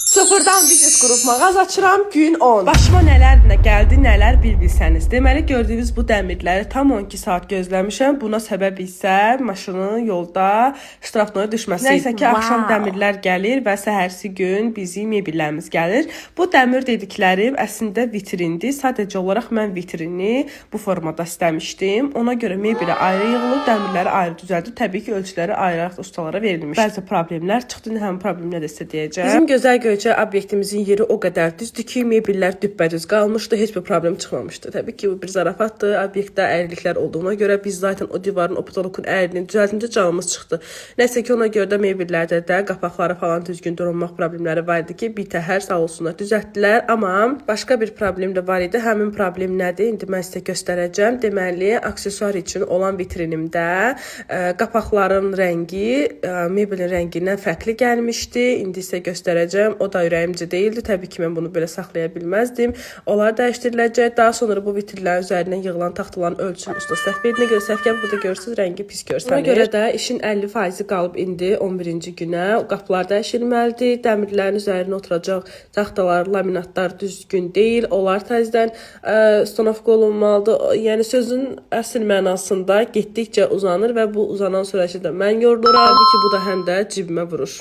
Sıfırdan biznes qrup mağaz açıram, gün 10. Başıma nələr gəldi, nələr bilsəniz. Deməli, gördüyünüz bu dəmirləri tam 12 saat gözləmişəm. Buna səbəb isə maşının yolda ştrafnoya düşməsi. Nəysə ki, axşam dəmirlər gəlir və səhərsi gün bizim mebellərimiz gəlir. Bu dəmir dediklərim əslində vitrindir. Sadəcə olaraq mən vitrini bu formada istəmişdim. Ona görə mebelə ayrı yığılıb, dəmirləri ayrı düzəldib. Təbii ki, ölçüləri ayrı ustalara verilmiş. Bəzi problemlər çıxdı, həmin problemlər də sizə deyəcəm. Bizim gözəl Göyçə obyektimizin yeri o qədər düzdür ki, mebellər düppədüz qalmışdı, heç bir problem çıxmamışdı. Təbii ki, bu bir zarafatdır. Obyektdə əyriliklər olduğuna görə biz zaten o divarın, o potolokun əyriliyini düzəldincə canımız çıxdı. Nəsə ki, ona görə də mebellərdə də qapaqları falan düzgün durulmaq problemləri var idi ki, bir təhər sağ olsunlar düzəltdilər. Amma başqa bir problem də var idi. Həmin problem nədir? İndi mən sizə göstərəcəm. Deməli, aksesuar üçün olan vitrinimdə qapaqların rəngi mebelin rəngindən fərqli gəlmişdi. İndi sizə göstərəcəm. O da ürəyimcə deyildi. Təbii ki, mən bunu belə saxlaya bilməzdim. Onlar dəyişdiriləcək. Daha sonra bu vitrinlərin üzərindən yığılan taxtaların ölçünün usta səhv edildiğinə görə səhv gəlib. Burada görürsünüz, rəngi pis görsənir. Ona görə də işin 50% qalıb indi 11-ci günə. Qapılar dəyişilməlidir. Dəmirlərin üzərinə oturacaq taxtalar, laminatlar düzgün deyil. Onlar təzədən stonovka olunmalıdır. Yəni sözün əsl mənasında getdikcə uzanır və bu uzanan sürəcdə mən yoruluram. Təbii ki, bu da həm də cibimə vurur.